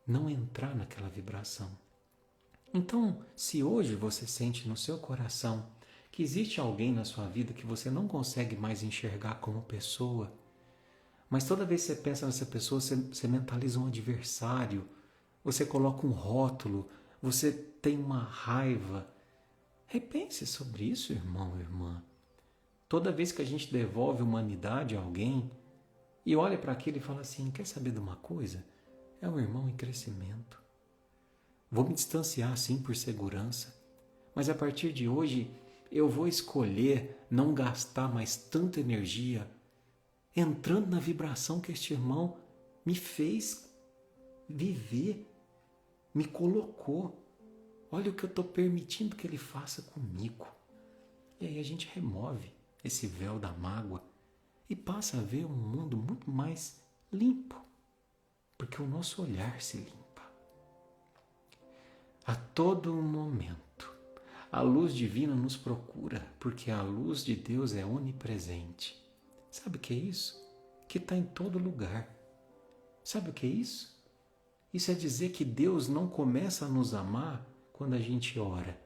Não entrar naquela vibração. Então, se hoje você sente no seu coração que existe alguém na sua vida que você não consegue mais enxergar como pessoa, mas toda vez que você pensa nessa pessoa, você mentaliza um adversário, você coloca um rótulo, você tem uma raiva. Repense sobre isso, irmão, irmã. Toda vez que a gente devolve humanidade a alguém e olha para aquilo e fala assim, quer saber de uma coisa? É um irmão em crescimento. Vou me distanciar sim por segurança, mas a partir de hoje eu vou escolher não gastar mais tanta energia entrando na vibração que este irmão me fez viver, me colocou. Olha o que eu estou permitindo que ele faça comigo. E aí a gente remove esse véu da mágoa e passa a ver um mundo muito mais limpo, porque o nosso olhar se limpa. A todo momento, A luz divina nos procura, porque a luz de Deus é onipresente. Sabe o que é isso? Que está em todo lugar. Sabe o que é isso? Isso é dizer que Deus não começa a nos amar quando a gente ora.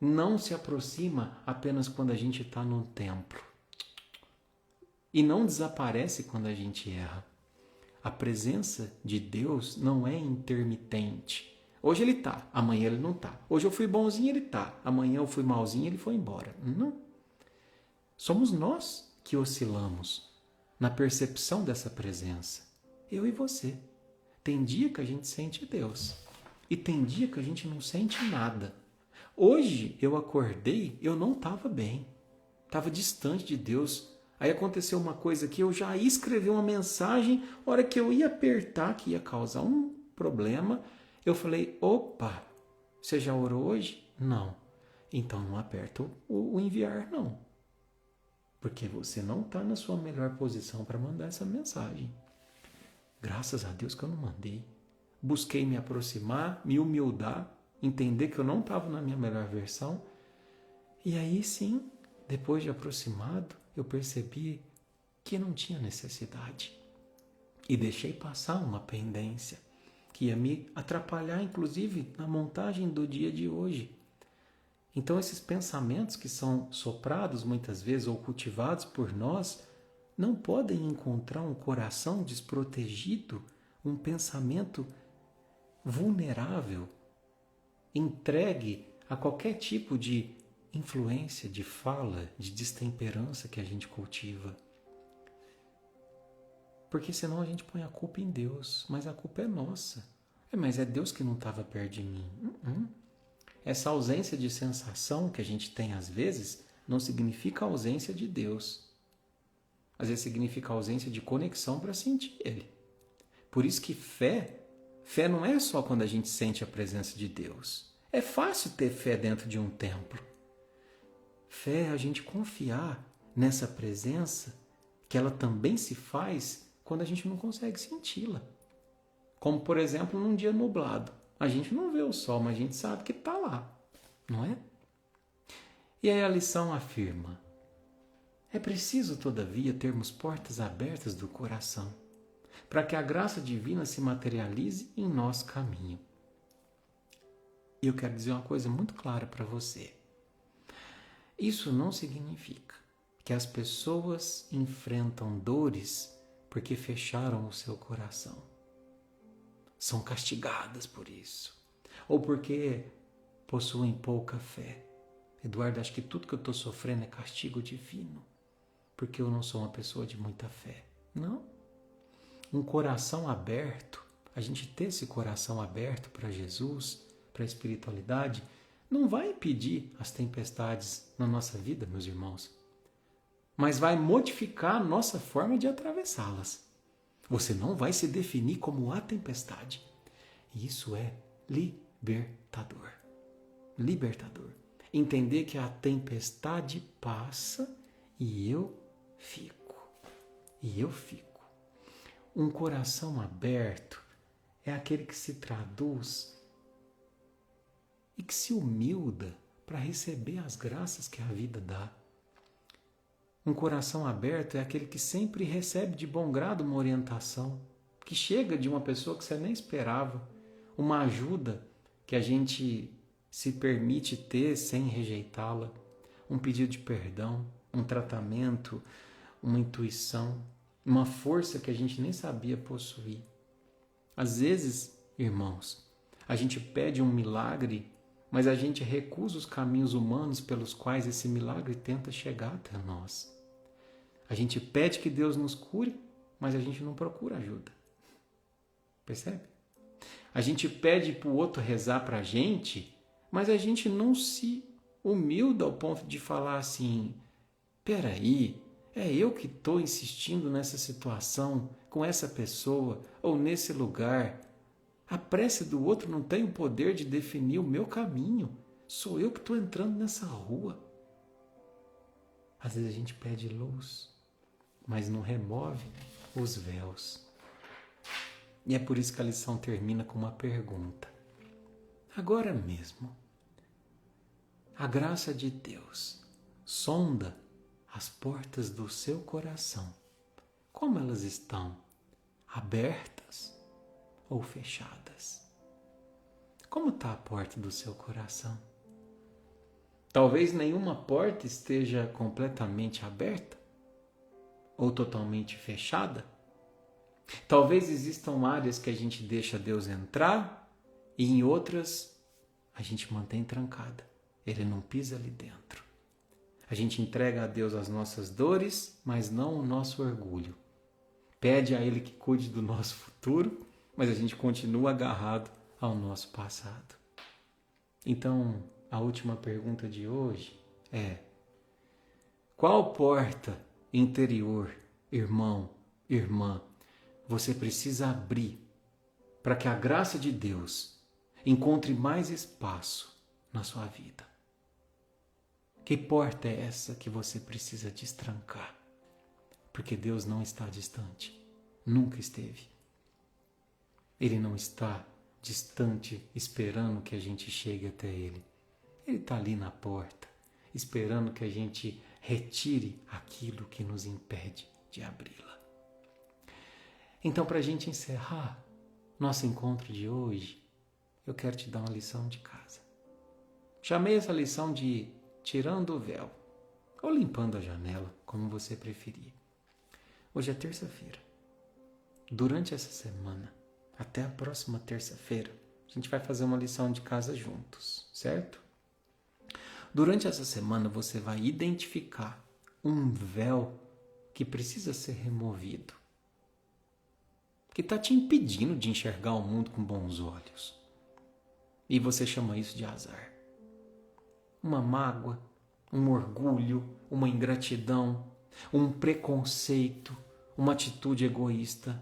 Não se aproxima apenas quando a gente está no templo. E não desaparece quando a gente erra. A presença de Deus não é intermitente. Hoje ele está, amanhã ele não está. Hoje eu fui bonzinho, ele está. Amanhã eu fui malzinho, ele foi embora. Não. Somos nós que oscilamos na percepção dessa presença. Eu e você. Tem dia que a gente sente Deus. E tem dia que a gente não sente nada. Hoje eu acordei, eu não estava bem. Estava distante de Deus. Aí aconteceu uma coisa que eu já ia escrever uma mensagem, a hora que eu ia apertar, que ia causar um problema, eu falei, opa, você já orou hoje? Não. Então não aperta o enviar, não. Porque você não está na sua melhor posição para mandar essa mensagem. Graças a Deus que eu não mandei. Busquei me aproximar, me humildar, entender que eu não estava na minha melhor versão. E aí sim, depois de aproximado, eu percebi que não tinha necessidade. E deixei passar uma pendência que ia me atrapalhar, inclusive, na montagem do dia de hoje. Então, esses pensamentos que são soprados muitas vezes ou cultivados por nós não podem encontrar um coração desprotegido, um pensamento vulnerável, entregue a qualquer tipo de influência, de fala, de destemperança que a gente cultiva. Porque senão a gente põe a culpa em Deus, mas a culpa é nossa. Mas é Deus que não estava perto de mim. Essa ausência de sensação que a gente tem às vezes não significa ausência de Deus. Às vezes significa ausência de conexão para sentir Ele. Por isso que fé não é só quando a gente sente a presença de Deus. É fácil ter fé dentro de um templo. Fé é a gente confiar nessa presença que ela também se faz quando a gente não consegue senti-la. Como, por exemplo, num dia nublado. A gente não vê o sol, mas a gente sabe que está lá, não é? E aí a lição afirma: é preciso, todavia, termos portas abertas do coração para que a graça divina se materialize em nosso caminho. E eu quero dizer uma coisa muito clara para você. Isso não significa que as pessoas enfrentam dores porque fecharam o seu coração. São castigadas por isso. Ou porque possuem pouca fé. Eduardo, acho que tudo que eu estou sofrendo é castigo divino. Porque eu não sou uma pessoa de muita fé. Não. Um coração aberto, a gente ter esse coração aberto para Jesus, para a espiritualidade, não vai impedir as tempestades na nossa vida, meus irmãos, mas vai modificar a nossa forma de atravessá-las. Você não vai se definir como a tempestade. E isso é libertador. Libertador. Entender que a tempestade passa e eu fico. E eu fico. Um coração aberto é aquele que se traduz e que se humilda para receber as graças que a vida dá. Um coração aberto é aquele que sempre recebe de bom grado uma orientação, que chega de uma pessoa que você nem esperava, uma ajuda que a gente se permite ter sem rejeitá-la, um pedido de perdão, um tratamento, uma intuição, uma força que a gente nem sabia possuir. Às vezes, irmãos, a gente pede um milagre, mas a gente recusa os caminhos humanos pelos quais esse milagre tenta chegar até nós. A gente pede que Deus nos cure, mas a gente não procura ajuda. Percebe? A gente pede para o outro rezar para a gente, mas a gente não se humilda ao ponto de falar assim: peraí, é eu que estou insistindo nessa situação, com essa pessoa ou nesse lugar. A prece do outro não tem o poder de definir o meu caminho. Sou eu que estou entrando nessa rua. Às vezes a gente pede luz, mas não remove os véus. E é por isso que a lição termina com uma pergunta. Agora mesmo, a graça de Deus sonda as portas do seu coração. Como elas estão? Abertas ou fechadas? Como está a porta do seu coração? Talvez nenhuma porta esteja completamente aberta ou totalmente fechada. Talvez existam áreas que a gente deixa Deus entrar e em outras a gente mantém trancada. Ele não pisa ali dentro. A gente entrega a Deus as nossas dores, mas não o nosso orgulho. Pede a Ele que cuide do nosso futuro, mas a gente continua agarrado ao nosso passado. Então, a última pergunta de hoje é: qual porta interior, irmão, irmã, você precisa abrir para que a graça de Deus encontre mais espaço na sua vida? Que porta é essa que você precisa destrancar? Porque Deus não está distante, nunca esteve. Ele não está distante esperando que a gente chegue até Ele. Ele está ali na porta, esperando que a gente retire aquilo que nos impede de abri-la. Então, para a gente encerrar nosso encontro de hoje, eu quero te dar uma lição de casa. Chamei essa lição de tirando o véu, ou limpando a janela, como você preferir. Hoje é terça-feira. Durante essa semana, até a próxima terça-feira, a gente vai fazer uma lição de casa juntos, certo? Durante essa semana você vai identificar um véu que precisa ser removido, que está te impedindo de enxergar o mundo com bons olhos. E você chama isso de azar. Uma mágoa, um orgulho, uma ingratidão, um preconceito, uma atitude egoísta,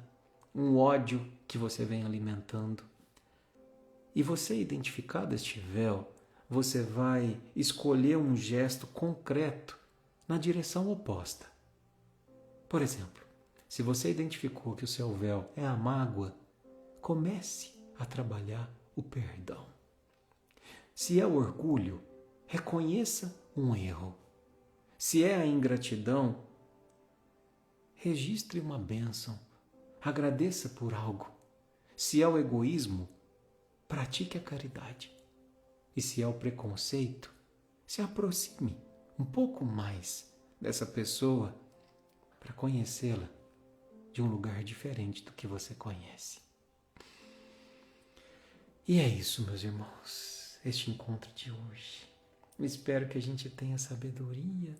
um ódio que você vem alimentando. E você, identificado este véu, você vai escolher um gesto concreto na direção oposta. Por exemplo, se você identificou que o seu véu é a mágoa, comece a trabalhar o perdão. Se é o orgulho, reconheça um erro. Se é a ingratidão, registre uma bênção. Agradeça por algo. Se é o egoísmo, pratique a caridade. E se é o preconceito, se aproxime um pouco mais dessa pessoa para conhecê-la de um lugar diferente do que você conhece. E é isso, meus irmãos, este encontro de hoje. Eu espero que a gente tenha sabedoria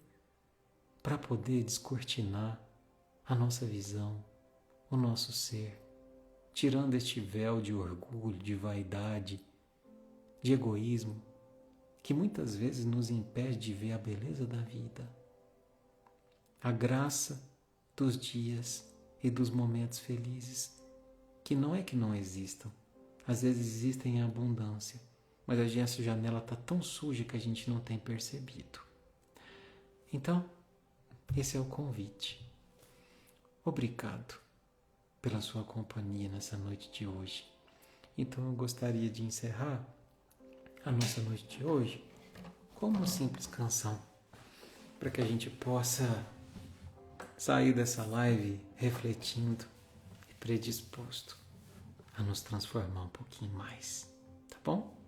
para poder descortinar a nossa visão, o nosso ser, tirando este véu de orgulho, de vaidade, de egoísmo, que muitas vezes nos impede de ver a beleza da vida, a graça dos dias e dos momentos felizes, que não é que não existam, às vezes existem em abundância, mas a nossa janela está tão suja que a gente não tem percebido. Então, esse é o convite. Obrigado pela sua companhia nessa noite de hoje. Então eu gostaria de encerrar a nossa noite de hoje com uma simples canção, para que a gente possa sair dessa live refletindo e predisposto a nos transformar um pouquinho mais, tá bom?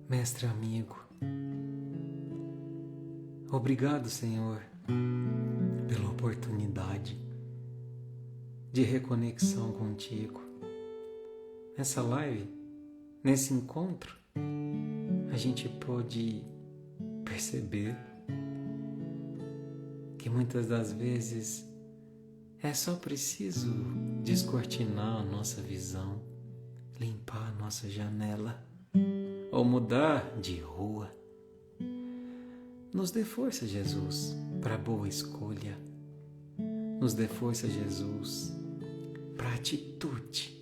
Mestre amigo, obrigado, Senhor, pela oportunidade de reconexão contigo. Nessa live, nesse encontro, a gente pôde perceber que muitas das vezes é só preciso descortinar a nossa visão, limpar a nossa janela ou mudar de rua. Nos dê força, Jesus, para a boa escolha. Nos dê força, Jesus, para a atitude,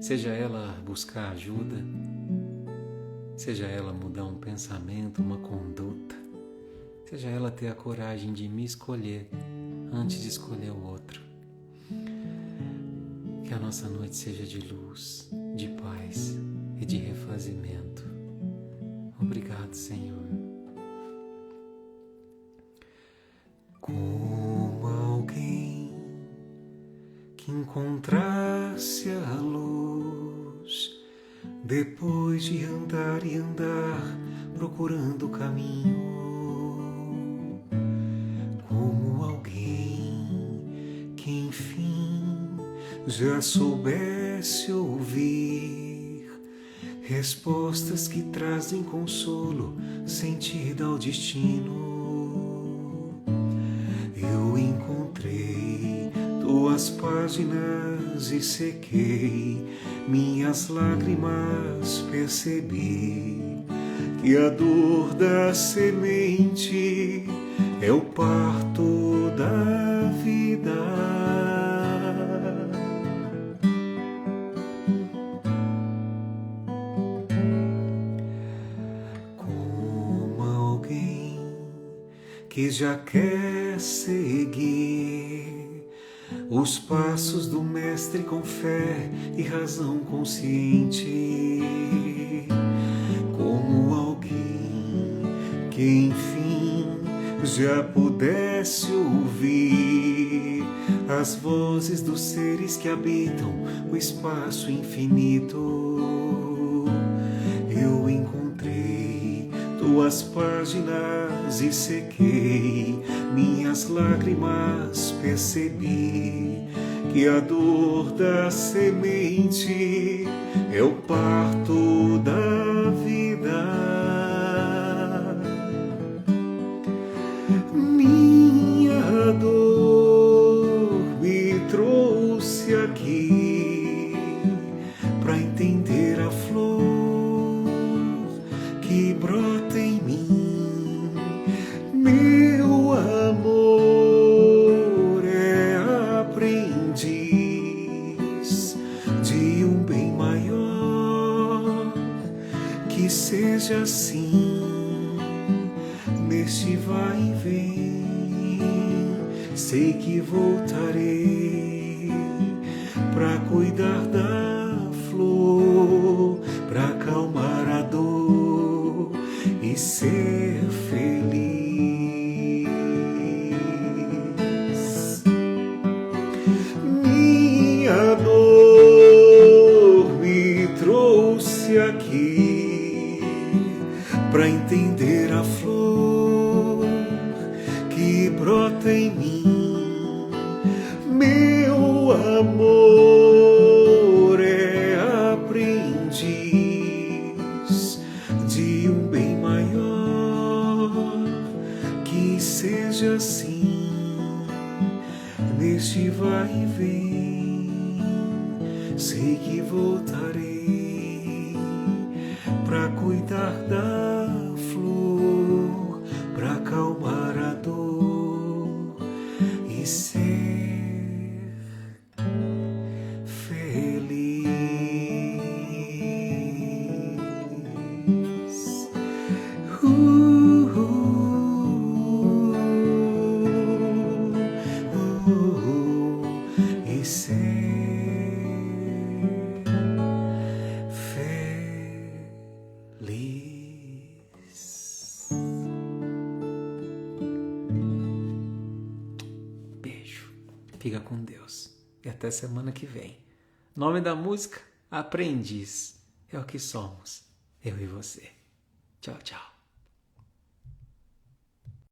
seja ela buscar ajuda, seja ela mudar um pensamento, uma conduta, seja ela ter a coragem de me escolher antes de escolher o outro. Que a nossa noite seja de luz, de paz e de refazimento. Obrigado, Senhor. Como alguém que encontrasse a luz, depois de andar e andar procurando o caminho. Como alguém que enfim já soubesse ouvir respostas que trazem consolo, sentido ao destino. Eu encontrei tuas páginas e sequei minhas lágrimas, percebi que a dor da semente é o parto da vida. Como alguém que já quer seguir os passos do mestre com fé e razão consciente. Como alguém que enfim já pudesse ouvir as vozes dos seres que habitam o espaço infinito. Eu encontrei tuas páginas e sequei minhas lágrimas, percebi que a dor da semente é o parto da vida. Minha dor me trouxe aqui para entender a flor que brota em mim. Meu amor é aprendiz de um bem maior. Que seja assim neste vai e vem. Sei que voltarei pra cuidar da flor, pra acalmar a dor e ser feliz. Minha dor me trouxe aqui pra entender a flor que brota em mim. Meu amor é aprendiz de um bem maior. Que seja assim neste vai e vem. Sei que voltarei pra cuidar da flor, pra acalmar a dor e ser feliz. E ser feliz. Beijo. Fica com Deus. E até semana que vem. Nome da música? Aprendiz. É o que somos. Eu e você. Tchau, tchau.